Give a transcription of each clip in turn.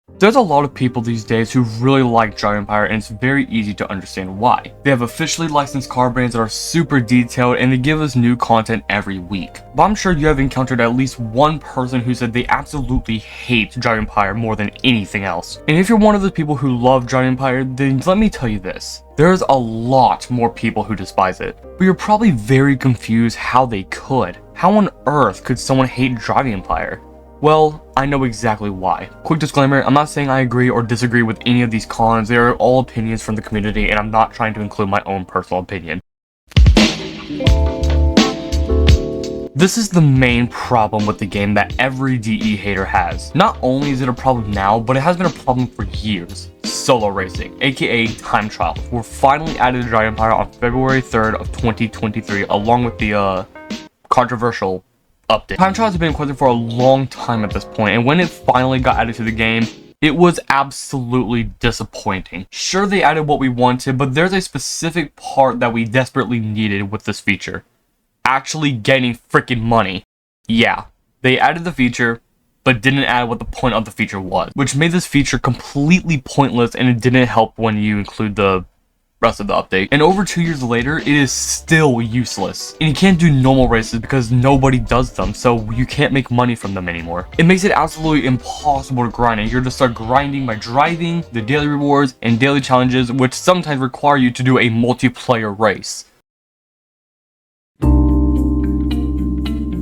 There's a lot of people these days who really like Dragon Empire, and it's very easy to understand why. They have officially licensed car brands that are super detailed, and they give us new content every week. But I'm sure you have encountered at least one person who said they absolutely hate Dragon Empire more than anything else. And if you're one of the people who love Dragon Empire, then let me tell you this. There's a lot more people who despise it. But you're probably very confused how they could. How on earth could someone hate Dragon Empire? Well, I know exactly why. Quick disclaimer, I'm not saying I agree or disagree with any of these cons. They are all opinions from the community, and I'm not trying to include my own personal opinion. This is the main problem with the game that every DE hater has. Not only is it a problem now, but it has been a problem for years. Solo racing, aka time trials, were finally added to Dragon Empire on February 3rd of 2023, along with the controversial update. Time trials have been in question for a long time at this point, and when it finally got added to the game, it was absolutely disappointing. Sure, they added what we wanted, but there's a specific part that we desperately needed with this feature. Actually getting freaking money. Yeah, they added the feature, but didn't add what the point of the feature was, which made this feature completely pointless, and it didn't help when you include the rest of the update. And over 2 years later, it is still useless. And you can't do normal races because nobody does them, so you can't make money from them anymore. It makes it absolutely impossible to grind, and you're to start grinding by driving, the daily rewards, and daily challenges, which sometimes require you to do a multiplayer race.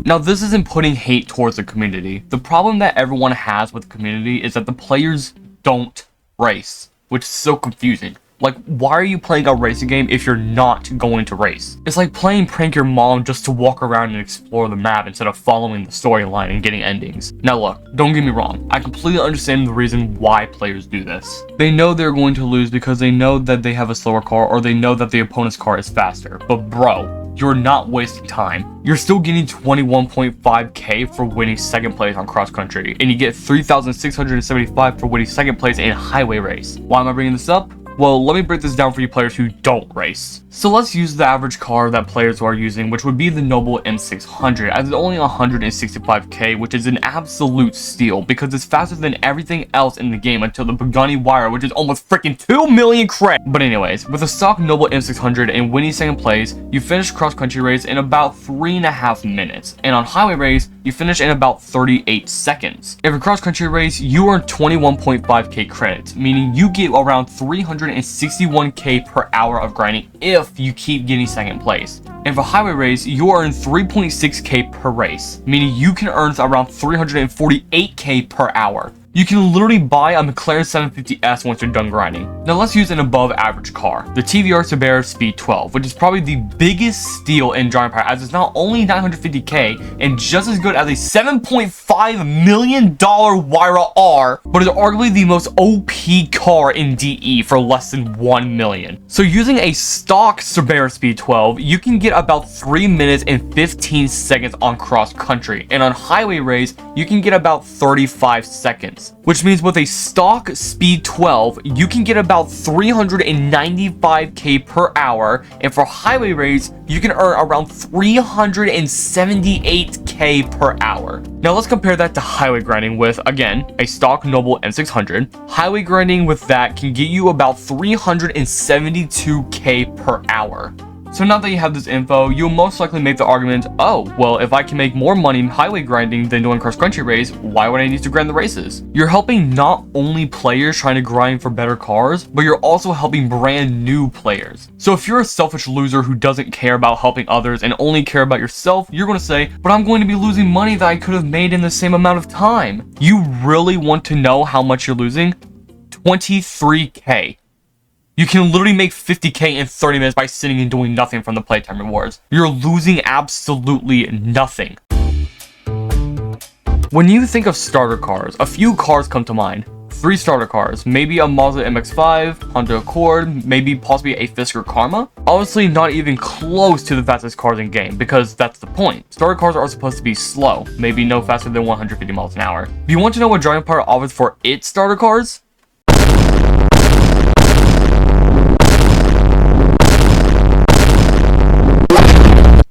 Now, this isn't putting hate towards the community. The problem that everyone has with the community is that the players don't race, which is so confusing. Like, why are you playing a racing game if you're not going to race? It's like playing Prank Your Mom just to walk around and explore the map instead of following the storyline and getting endings. Now look, don't get me wrong, I completely understand the reason why players do this. They know they're going to lose because they know that they have a slower car, or they know that the opponent's car is faster. But bro, you're not wasting time. You're still getting 21.5k for winning second place on cross country, and you get 3,675 for winning second place in highway race. Why am I bringing this up? Well, let me break this down for you players who don't race. So let's use the average car that players are using, which would be the Noble M600, as it's only 165k, which is an absolute steal because it's faster than everything else in the game until the Pagani Wire, which is almost freaking 2 million credits. But anyways, with a stock Noble M600 and winning second place, you finish cross-country race in about 3.5 minutes, and on highway race, you finish in about 38 seconds. If a cross-country race, you earn 21.5k credits, meaning you get around 361k per hour of grinding if you keep getting second place. And for highway race, you earn 3.6k per race, meaning you can earn around 348k per hour. You can literally buy a McLaren 750S once you're done grinding. Now let's use an above average car, the TVR Subaru Speed 12, which is probably the biggest steal in Dragon Empire, as it's not only 950k and just as good as a $7.5 million Wyra R, but is arguably the most OP car in DE for less than 1 million. So using a stock Subaru Speed 12, you can get about 3 minutes and 15 seconds on cross country, and on highway race, you can get about 35 seconds. Which means with a stock Speed 12, you can get about 395k per hour, and for highway race, you can earn around 378k per hour. Now let's compare that to highway grinding with, again, a stock Noble M600. Highway grinding with that can get you about 372k per hour. So now that you have this info, you'll most likely make the argument, oh, well, if I can make more money in highway grinding than doing cross-country race, why would I need to grind the races? You're helping not only players trying to grind for better cars, but you're also helping brand new players. So if you're a selfish loser who doesn't care about helping others and only care about yourself, you're going to say, but I'm going to be losing money that I could have made in the same amount of time. You really want to know how much you're losing? 23k. You can literally make 50k in 30 minutes by sitting and doing nothing from the playtime rewards. You're losing absolutely nothing. When you think of starter cars, a few cars come to mind. 3 starter cars, maybe a Mazda MX-5, Honda Accord, maybe possibly a Fisker Karma. Obviously not even close to the fastest cars in game, because that's the point. Starter cars are supposed to be slow, maybe no faster than 150 miles an hour. If you want to know what Dragon Empire offers for its starter cars,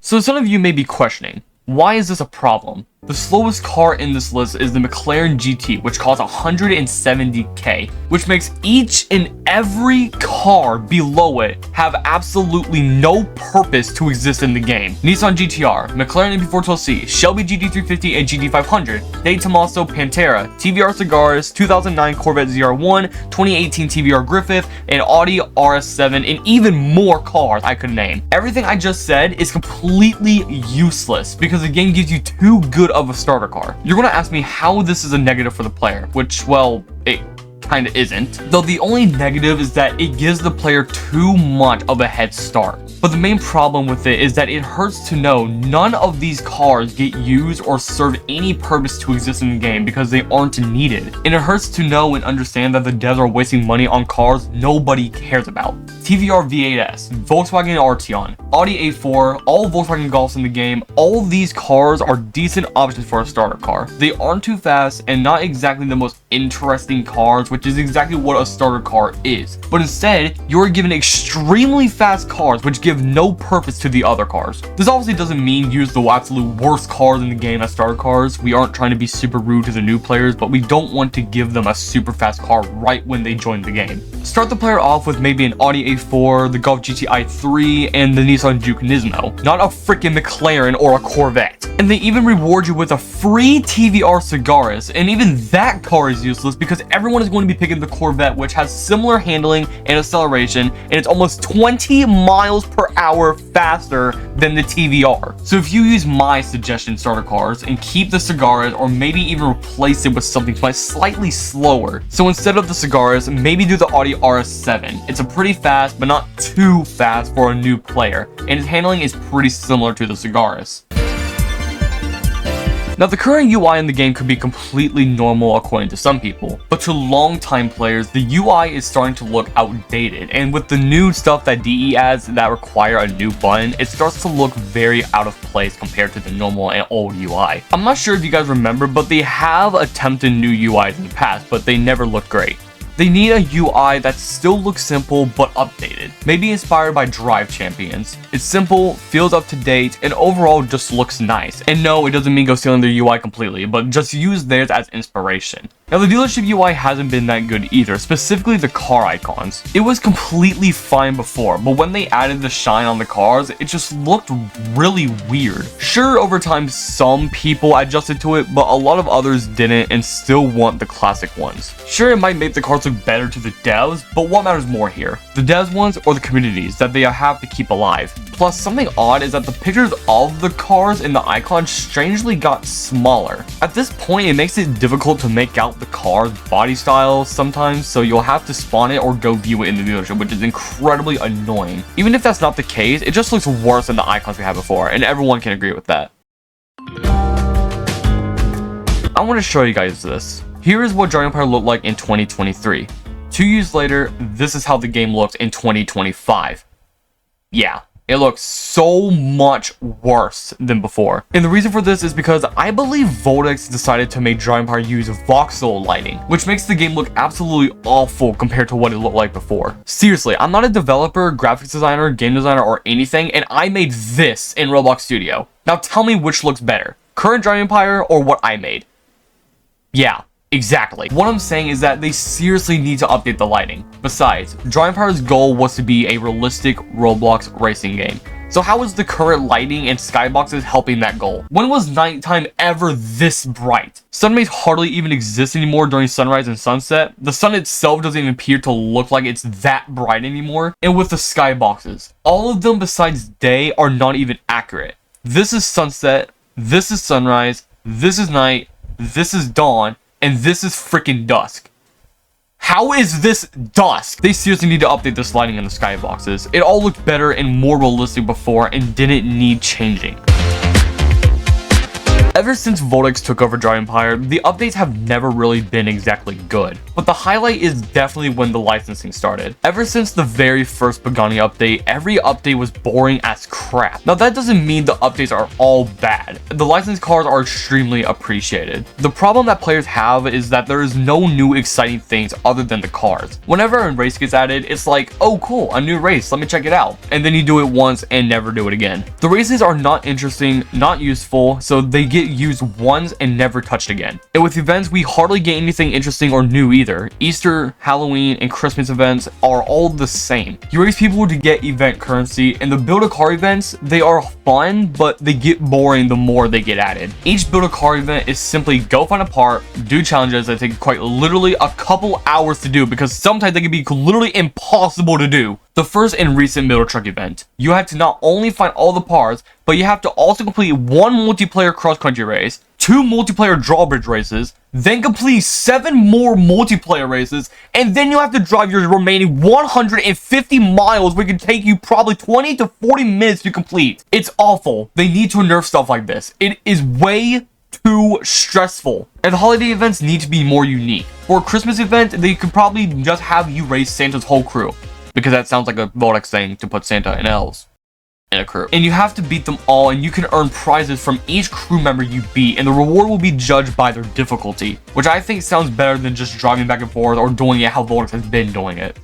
so some of you may be questioning, why is this a problem? The slowest car in this list is the McLaren GT, which costs 170k, which makes each and every car below it have absolutely no purpose to exist in the game. Nissan GTR, McLaren MP412C, Shelby GT350 and GT500, De Tomaso Pantera, TVR Cigars, 2009 Corvette ZR1, 2018 TVR Griffith, and Audi RS7, and even more cars I could name. Everything I just said is completely useless because the game gives you too good of a starter car. You're gonna ask me how this is a negative for the player, which, well, it kind of isn't. Though the only negative is that it gives the player too much of a head start. But the main problem with it is that it hurts to know none of these cars get used or serve any purpose to exist in the game because they aren't needed. And it hurts to know and understand that the devs are wasting money on cars nobody cares about. TVR V8S, Volkswagen Arteon, Audi A4, all Volkswagen Golfs in the game, all these cars are decent options for a starter car. They aren't too fast and not exactly the most interesting cars, which is exactly what a starter car is. But instead, you're given extremely fast cars which give no purpose to the other cars. This obviously doesn't mean use the absolute worst cars in the game as starter cars. We aren't trying to be super rude to the new players, but we don't want to give them a super fast car right when they join the game. Start the player off with maybe an Audi A4, the Golf GTI 3, and the Nissan Juke Nismo, not a freaking McLaren or a Corvette. And they even reward you with a free TVR Cigaris, and even that car is useless because everyone is going to be picking the Corvette, which has similar handling and acceleration, and it's almost 20 miles per hour faster than the TVR. So if you use my suggestion starter cars and keep the Cigaris, or maybe even replace it with something slightly slower. So instead of the Cigaris, maybe do the Audi RS7. It's a pretty fast, but not too fast for a new player, and its handling is pretty similar to the Cigaris. Now, the current UI in the game could be completely normal according to some people, but to long-time players, the UI is starting to look outdated, and with the new stuff that DE adds that require a new button, it starts to look very out of place compared to the normal and old UI. I'm not sure if you guys remember, but they have attempted new UIs in the past, but they never looked great. They need a UI that still looks simple but updated, maybe inspired by Drive Champions. It's simple, feels up to date, and overall just looks nice. And no, it doesn't mean go stealing their UI completely, but just use theirs as inspiration. Now, the dealership UI hasn't been that good either, specifically the car icons. It was completely fine before, but when they added the shine on the cars, it just looked really weird. Sure, over time some people adjusted to it, but a lot of others didn't and still want the classic ones. Sure, it might make the cars look better to the devs, but what matters more here? The devs ones or the communities that they have to keep alive? Plus, something odd is that the pictures of the cars in the icons strangely got smaller. At this point, it makes it difficult to make out the car's body style sometimes, so you'll have to spawn it or go view it in the dealership, which is incredibly annoying. Even if that's not the case, it just looks worse than the icons we had before, and everyone can agree with that. I want to show you guys this. Here is what Dragon Empire looked like in 2023. 2 years later, this is how the game looks in 2025. Yeah. It looks so much worse than before. And the reason for this is because I believe Vodex decided to make Dragon Empire use voxel lighting, which makes the game look absolutely awful compared to what it looked like before. Seriously, I'm not a developer, graphics designer, game designer, or anything, and I made this in Roblox Studio. Now tell me which looks better, current Dragon Empire or what I made. Yeah. Exactly. What I'm saying is that they seriously need to update the lighting. Besides, Dragon Empire's goal was to be a realistic Roblox racing game. So how is the current lighting and skyboxes helping that goal? When was nighttime ever this bright? Sun rays hardly even exist anymore during sunrise and sunset. The sun itself doesn't even appear to look like it's that bright anymore. And with the skyboxes, all of them besides day are not even accurate. This is sunset, this is sunrise, this is night, this is dawn, and this is freaking dusk. How is this dusk? They seriously need to update this lighting in the skyboxes. It all looked better and more realistic before and didn't need changing. Ever since Vodex took over Dragon Empire, the updates have never really been exactly good. But the highlight is definitely when the licensing started. Ever since the very first Pagani update, every update was boring as crap. Now that doesn't mean the updates are all bad. The licensed cars are extremely appreciated. The problem that players have is that there is no new exciting things other than the cars. Whenever a race gets added, it's like, oh cool, a new race, let me check it out. And then you do it once and never do it again. The races are not interesting, not useful, so they get get used once and never touched again. And with events, we hardly get anything interesting or new either. Easter, Halloween, and Christmas events are all the same. You race people to get event currency, and the build a car events, they are fun, but they get boring the more they get added. Each build a car event is simply go find a part, do challenges that take quite literally a couple hours to do, because sometimes they can be literally impossible to do. The first and recent middle truck event, you have to not only find all the parts, but you have to also complete 1 multiplayer cross-country race, 2 multiplayer drawbridge races, then complete 7 more multiplayer races, and then you have to drive your remaining 150 miles, which can take you probably 20 to 40 minutes to complete. It's awful. They need to nerf stuff like this. It is way too stressful. And the holiday events need to be more unique. For a Christmas event, they could probably just have you race Santa's whole crew, because that sounds like a Vodex thing to put Santa and elves in a crew. And you have to beat them all, and you can earn prizes from each crew member you beat, and the reward will be judged by their difficulty, which I think sounds better than just driving back and forth or doing it how Vodex has been doing it.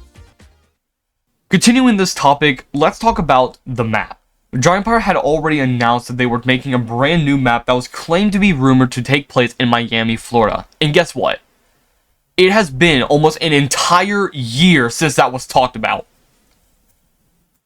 Continuing this topic, let's talk about the map. Giant Empire had already announced that they were making a brand new map that was claimed to be rumored to take place in Miami, Florida. And guess what? It has been almost an entire year since that was talked about.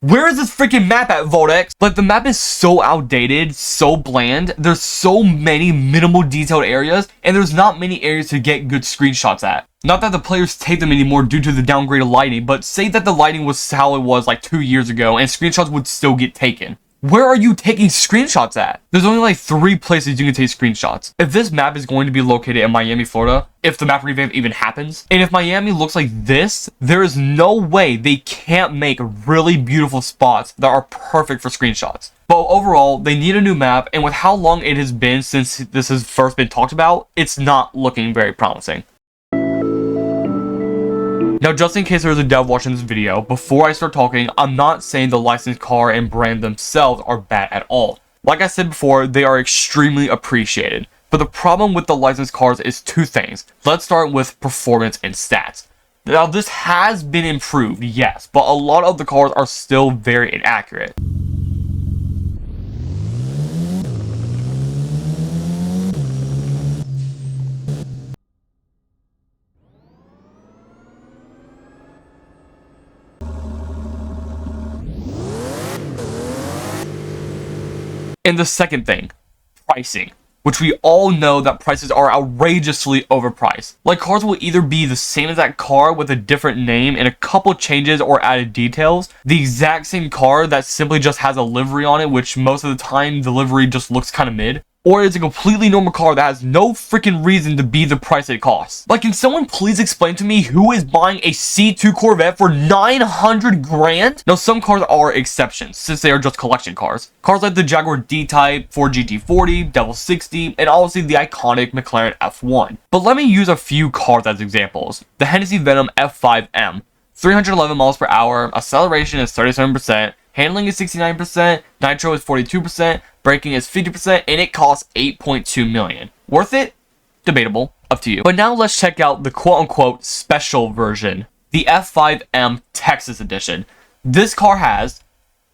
Where is this freaking map at, Vodex? Like, the map is so outdated, so bland, there's so many minimal detailed areas, and there's not many areas to get good screenshots at. Not that the players take them anymore due to the downgraded lighting, but say that the lighting was how it was like 2 years ago, and screenshots would still get taken. Where are you taking screenshots at? There's only like 3 places you can take screenshots. If this map is going to be located in Miami, Florida, if the map revamp even happens, and if Miami looks like this, there is no way they can't make really beautiful spots that are perfect for screenshots. But overall, they need a new map, and with how long it has been since this has first been talked about, it's not looking very promising. Now, just in case there's a dev watching this video, before I start talking, I'm not saying the licensed car and brand themselves are bad at all. Like I said before, they are extremely appreciated. But the problem with the licensed cars is 2 things. Let's start with performance and stats. Now, this has been improved, yes, but a lot of the cars are still very inaccurate. And the second thing, pricing, which we all know that prices are outrageously overpriced. Like, cars will either be the same as that car with a different name and a couple changes or added details, the exact same car that simply just has a livery on it, which most of the time the livery just looks kind of mid, or it's a completely normal car that has no freaking reason to be the price it costs. Like, can someone please explain to me who is buying a C2 Corvette for 900 grand? Now, some cars are exceptions, since they are just collection cars. Cars like the Jaguar D-Type, Ford GT40, Devil 60, and obviously the iconic McLaren F1. But let me use a few cars as examples. The Hennessy Venom F5M, 311 miles per hour, acceleration is 37%, handling is 69%, nitro is 42%, braking is 50%, and it costs $8.2 million. Worth it? Debatable. Up to you. But now let's check out the quote-unquote special version, the F5M Texas Edition. This car has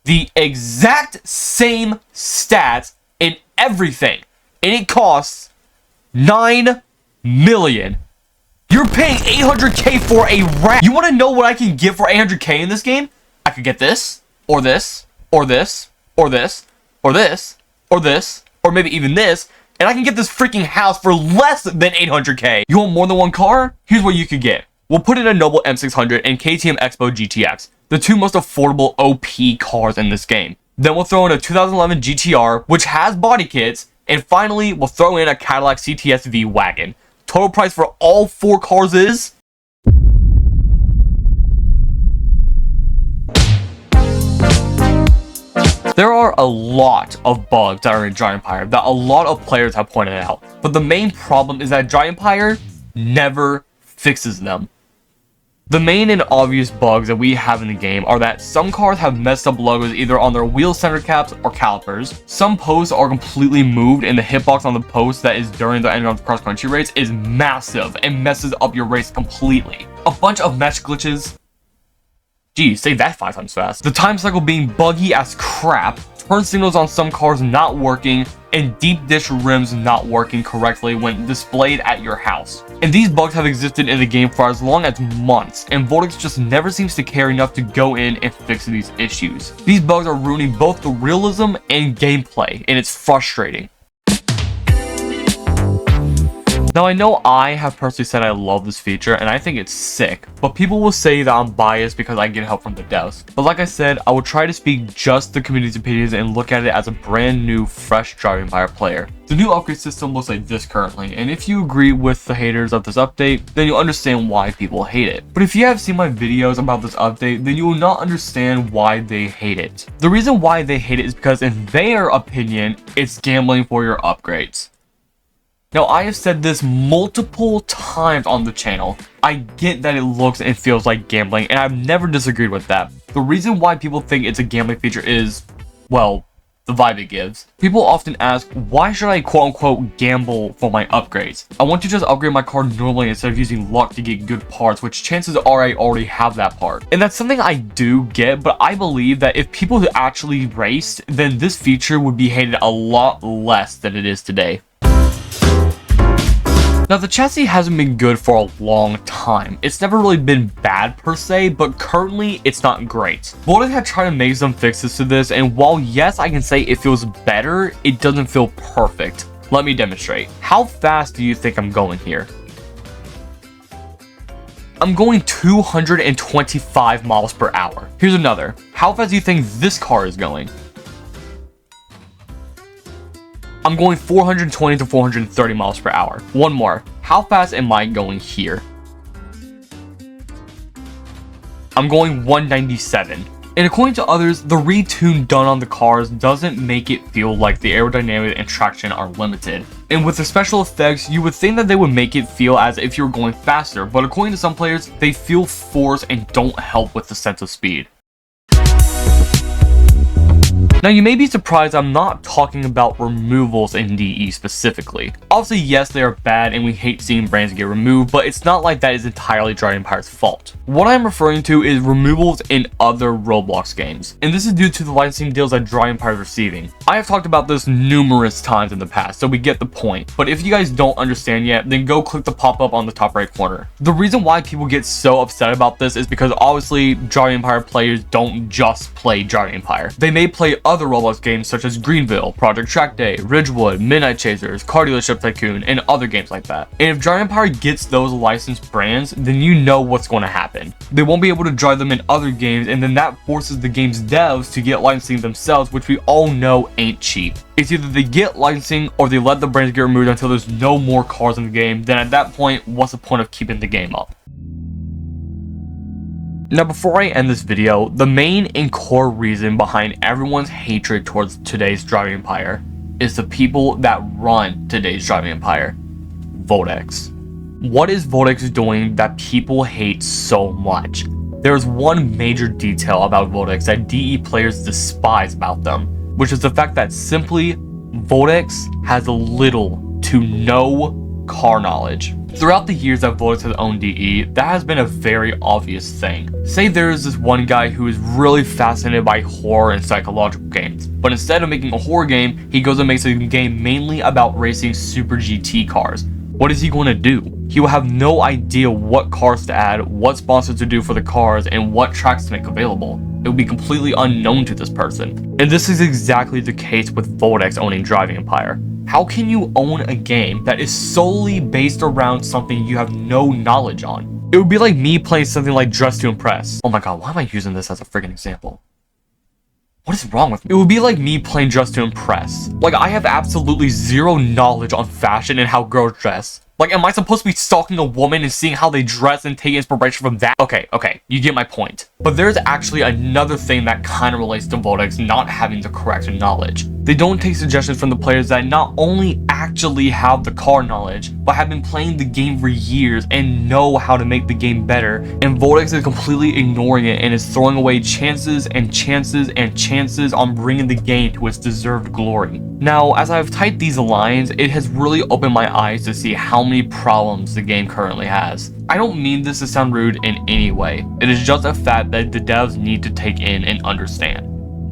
the exact same stats in everything, and it costs $9 million. You're paying $800K for a wrap. You want to know what I can get for $800K in this game? I could get this, or this, or this, or this, or this, or this, or maybe even this, and I can get this freaking house for less than $800K. You want more than one car? Here's what you could get. We'll put in a Noble M600 and KTM Expo GTX, the 2 most affordable OP cars in this game. Then we'll throw in a 2011 GTR, which has body kits, and finally, we'll throw in a Cadillac CTS V-Wagon. Total price for all 4 cars is... There are a lot of bugs that are in Giant Empire that a lot of players have pointed out, but the main problem is that Giant Empire never fixes them. The main and obvious bugs that we have in the game are that some cars have messed up logos either on their wheel center caps or calipers. Some posts are completely moved, and the hitbox on the post that is during the end of the cross-country race is massive and messes up your race completely. A bunch of mesh glitches. Geez, say that 5 times fast. The time cycle being buggy as crap, turn signals on some cars not working, and deep dish rims not working correctly when displayed at your house. And these bugs have existed in the game for as long as months, and Vodex just never seems to care enough to go in and fix these issues. These bugs are ruining both the realism and gameplay, and it's frustrating. Now, I know I have personally said I love this feature and I think it's sick, but people will say that I'm biased because I get help from the devs. But like I said, I will try to speak just the community's opinions and look at it as a brand new, fresh Driving Empire player. The new upgrade system looks like this currently, and if you agree with the haters of this update, then you'll understand why people hate it. But if you have seen my videos about this update, then you will not understand why they hate it. The reason why they hate it is because in their opinion, it's gambling for your upgrades. Now, I have said this multiple times on the channel. I get that it looks and feels like gambling, and I've never disagreed with that. The reason why people think it's a gambling feature is, well, the vibe it gives. People often ask, why should I quote-unquote gamble for my upgrades? I want to just upgrade my car normally instead of using luck to get good parts, which chances are I already have that part. And that's something I do get, but I believe that if people actually raced, then this feature would be hated a lot less than it is today. Now, the chassis hasn't been good for a long time. It's never really been bad per se, but currently it's not great. Vodex had tried to make some fixes to this, and while yes, I can say it feels better, it doesn't feel perfect. Let me demonstrate. How fast do you think I'm going here? I'm going 225 miles per hour. Here's another. How fast do you think this car is going? I'm going 420 to 430 miles per hour. One more. How fast am I going here? I'm going 197. And according to others, the retune done on the cars doesn't make it feel like the aerodynamic and traction are limited. And with the special effects, you would think that they would make it feel as if you're going faster, but according to some players, they feel forced and don't help with the sense of speed. Now, you may be surprised I'm not talking about removals in DE specifically. Obviously, yes, they are bad and we hate seeing brands get removed, but it's not like that is entirely Driving Empire's fault. What I'm referring to is removals in other Roblox games, and this is due to the licensing deals that Driving Empire is receiving. I have talked about this numerous times in the past, so we get the point. But if you guys don't understand yet, then go click the pop-up on the top right corner. The reason why people get so upset about this is because obviously Driving Empire players don't just play Driving Empire. They may play other Roblox games such as Greenville, Project Track Day, Ridgewood, Midnight Chasers, Car Dealership Tycoon, and other games like that. And if Driving Empire gets those licensed brands, then you know what's going to happen. They won't be able to drive them in other games, and then that forces the game's devs to get licensing themselves, which we all know ain't cheap. It's either they get licensing or they let the brands get removed until there's no more cars in the game. Then at that point, what's the point of keeping the game up? Now, before I end this video, the main and core reason behind everyone's hatred towards today's Driving Empire is the people that run today's Driving Empire, Vodex. What is Vodex doing that people hate so much? There's one major detail about Vodex that DE players despise about them, which is the fact that simply Vodex has little to no car knowledge. Throughout the years that Vodex has owned DE, that has been a very obvious thing. Say there is this one guy who is really fascinated by horror and psychological games, but instead of making a horror game, he goes and makes a game mainly about racing Super GT cars. What is he going to do? He will have no idea what cars to add, what sponsors to do for the cars, and what tracks to make available. It will be completely unknown to this person. And this is exactly the case with Vodex owning Driving Empire. How can you own a game that is solely based around something you have no knowledge on? It would be like me playing something like Dress to Impress. Oh my god, why am I using this as a freaking example? What is wrong with me? It would be like me playing Dress to Impress. Like, I have absolutely zero knowledge on fashion and how girls dress. Like, am I supposed to be stalking a woman and seeing how they dress and take inspiration from that? Okay, you get my point. But there's actually another thing that kind of relates to Vodex not having the correct knowledge. They don't take suggestions from the players that not only actually have the car knowledge, but have been playing the game for years and know how to make the game better. And Vodex is completely ignoring it and is throwing away chances and chances and chances on bringing the game to its deserved glory. Now, as I've typed these lines, it has really opened my eyes to see how many problems the game currently has. I don't mean this to sound rude in any way. It is just a fact that the devs need to take in and understand.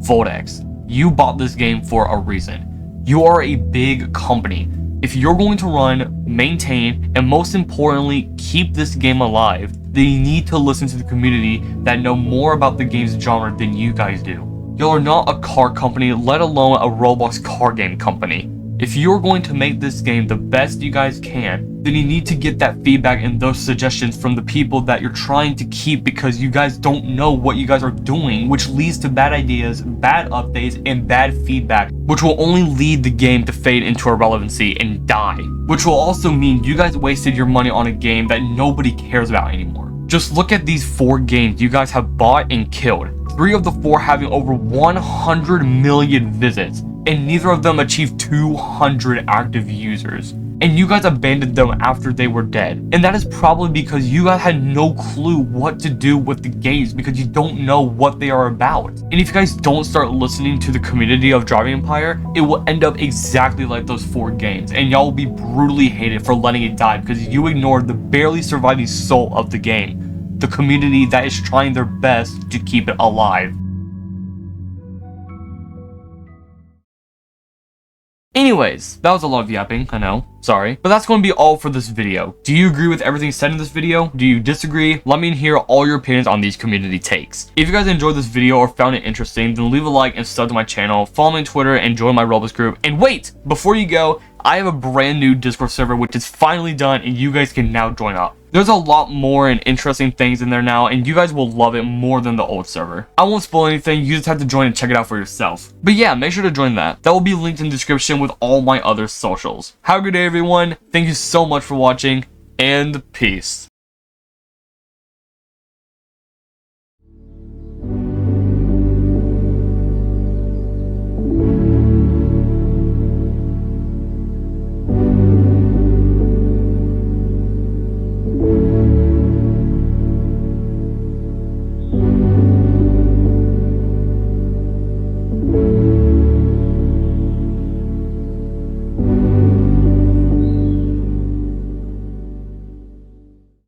Vodex, you bought this game for a reason. You are a big company. If you're going to run, maintain, and most importantly, keep this game alive, then you need to listen to the community that know more about the game's genre than you guys do. Y'all are not a car company, let alone a Roblox car game company. If you're going to make this game the best you guys can, then you need to get that feedback and those suggestions from the people that you're trying to keep, because you guys don't know what you guys are doing, which leads to bad ideas, bad updates, and bad feedback, which will only lead the game to fade into irrelevancy and die, which will also mean you guys wasted your money on a game that nobody cares about anymore. Just look at these 4 games you guys have bought and killed. 3 of the 4 having over 100 million visits, and neither of them achieved 200 active users. And you guys abandoned them after they were dead. And that is probably because you guys had no clue what to do with the games, because you don't know what they are about. And if you guys don't start listening to the community of Driving Empire, it will end up exactly like those 4 games, and y'all will be brutally hated for letting it die because you ignored the barely surviving soul of the game, the community that is trying their best to keep it alive. Anyways, that was a lot of yapping, I know, sorry. But that's going to be all for this video. Do you agree with everything said in this video? Do you disagree? Let me hear all your opinions on these community takes. If you guys enjoyed this video or found it interesting, then leave a like and sub to my channel, follow me on Twitter, and join my Roblox group. And wait, before you go, I have a brand new Discord server which is finally done, and you guys can now join up. There's a lot more and interesting things in there now, and you guys will love it more than the old server. I won't spoil anything, you just have to join and check it out for yourself. But yeah, make sure to join that. That will be linked in the description with all my other socials. Have a good day, everyone. Thank you so much for watching, and peace.